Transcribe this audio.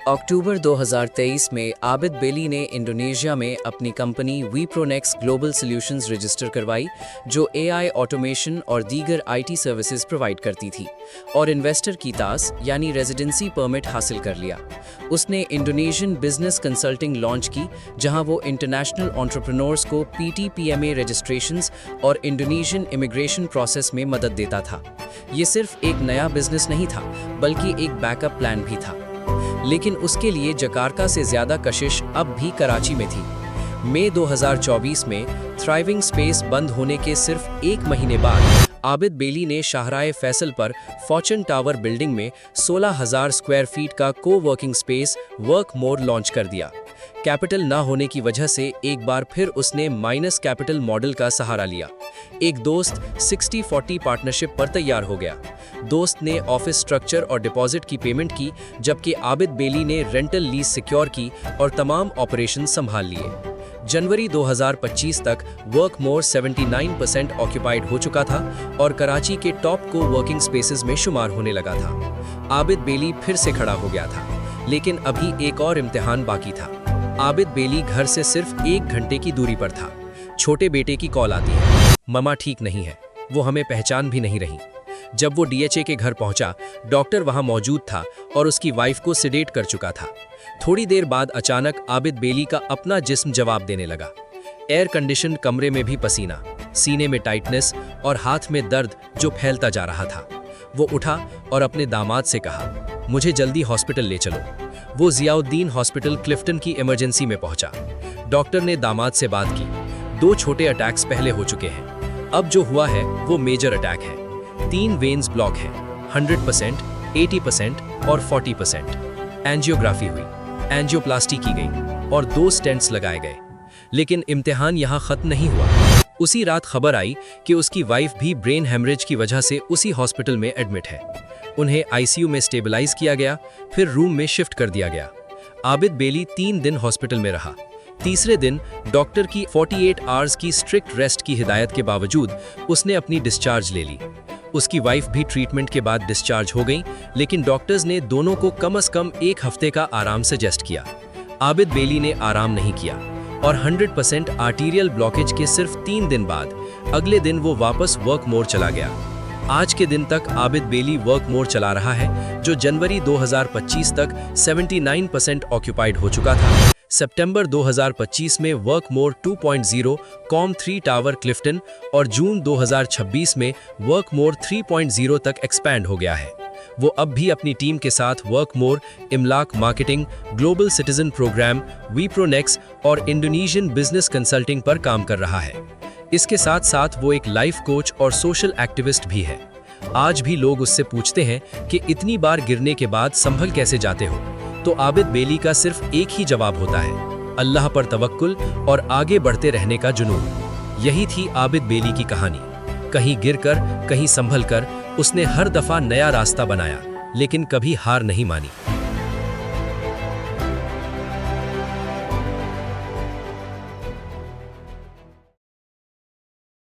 अक्टूबर 2023 में आबिद बेली ने इंडोनेशिया में अपनी कंपनी वीप्रोनेक्स ग्लोबल सॉल्यूशंस रजिस्टर करवाई, जो एआई ऑटोमेशन और दीगर आईटी सर्विसेज प्रोवाइड करती थी, और इन्वेस्टर की तास यानी रेजिडेंसी परमिट हासिल कर लिया। उसने इंडोनेशियन बिजनेस कंसल्टिंग लॉन्च की, जहां वो इंटरनेशनल एंटरप्रेन्योर्स को पीटीपीएमए रजिस्ट्रेशंस और इंडोनेशियन इमिग्रेशन प्रोसेस में मदद देता था। ये सिर्फ एक नया बिजनेस नहीं था, बल्कि एक बैकअप प्लान भी था। लेकिन उसके लिए जकार्ता से ज्यादा कशिश अब भी कराची में थी। मई 2024 में थ्राइविंग स्पेस बंद होने के सिर्फ एक महीने बाद आबिद बेली ने शाहराए फैसल पर फॉर्च्यून टावर बिल्डिंग में 16,000 स्क्वायर फीट का co-working space work more launch कर दिया। कैपिटल ना होने की वजह से एक बार फिर उसने माइनस कैपिटल मॉडल का सहारा लिया। एक दोस्त 60-40 पार्टनरशिप पर तैयार हो गया। दोस्त ने ऑफिस स्ट्रक्चर और डिपॉजिट की पेमेंट की, जबकि आबिद बेली ने रेंटल लीज सिक्योर की और तमाम ऑपरेशन संभाल लिए। जनवरी 2025 तक वर्क मोर 79% ऑक्यूपाइड हो चुका था और कराची के टॉप को वर्किंग स्पेसेस में शुमार होने लगा था। आबिद बेली फिर से खड़ा हो गया था, लेकिन अभी एक और इम्तिहान बाकी था। आबिद बेली घर से सिर्फ 1 घंटे की दूरी पर था। छोटे बेटे की कॉल आती है, ममा ठीक नहीं है, वो हमें पहचान भी नहीं रही। जब वो डीएचए के घर पहुंचा, डॉक्टर वहां मौजूद था और उसकी वाइफ को सिडेट कर चुका था। थोड़ी देर बाद अचानक आबिद बेली का अपना जिस्म जवाब देने लगा। एयर कंडीशन कमरे में भी पसीना, सीने में टाइटनेस और हाथ में दर्द जो फैलता जा रहा था। वो उठा और अपने दामाद से कहा, मुझे जल्दी हॉस्पिटल ले चलो। वो जियाउद्दीन हॉस्पिटल क्लिफ्टन की इमरजेंसी में पहुंचा। डॉक्टर ने दामाद से बात की। 2 छोटे अटैक्स पहले हो चुके हैं, अब जो हुआ है वो मेजर अटैक है। 3 वेन्स ब्लॉक है, 100%, 80% और 40%। एंजियोग्राफी हुई, एंजियोप्लास्टी की गई और 2 स्टेंट्स लगाए गए। लेकिन इम्तिहान यहाँ खत्म नहीं हुआ। उसी रात खबर आई कि उसकी वाइफ भी ब्रेन हेमरेज की वजह से उसी हॉस्पिटल में एडमिट है। उन्हें आईसीयू में स्टेबलाइज किया गया, फिर रूम में शिफ्ट कर दिया गया। आबिद बेली 3 दिन हॉस्पिटल में रहा। तीसरे दिन डॉक्टर की 48 आवर्स की स्ट्रिक्ट रेस्ट की हिदायत के बावजूद उसने अपनी डिस्चार्ज ले ली। उसकी वाइफ भी ट्रीटमेंट के बाद डिस्चार्ज हो गई, लेकिन डॉक्टर्स ने दोनों को कम से कम 1 हफ्ते का आराम सजेस्ट किया। आबिद बेली ने आराम नहीं किया और 100% आर्टीरियल ब्लॉकेज के सिर्फ 3 दिन बाद अगले दिन वो वापस वर्क मोर चला गया। आज के दिन तक आबिद बेली वर्क मोर चला रहा है, जो जनवरी 2025 तक 79% ऑक्यूपाइड हो चुका था। सितंबर 2025 में work more 2.0 com 3 tower Clifton और जून 2026 में वर्क मोर 3.0 तक एक्सपैंड हो गया है। वो अब भी अपनी टीम के साथ वर्क मोर, इमलाक मार्केटिंग, ग्लोबल सिटीजन प्रोग्राम, वीप्रोनेक्स और इंडोनेशियन बिजनेस कंसल्टिंग पर काम कर रहा है। इसके साथ साथ वो एक लाइफ कोच और सोशल एक्टिविस्ट भी है। आज भी लोग उससे पूछते हैं कि इतनी बार गिरने के बाद संभल कैसे जाते हो, तो आबिद बेली का सिर्फ एक ही जवाब होता है, अल्लाह पर तवक्कुल और आगे बढ़ते रहने का जुनून। यही थी आबिद बेली की कहानी। कहीं गिरकर, कहीं संभल कर उसने हर दफा नया रास्ता बनाया, लेकिन कभी हार नहीं मानी।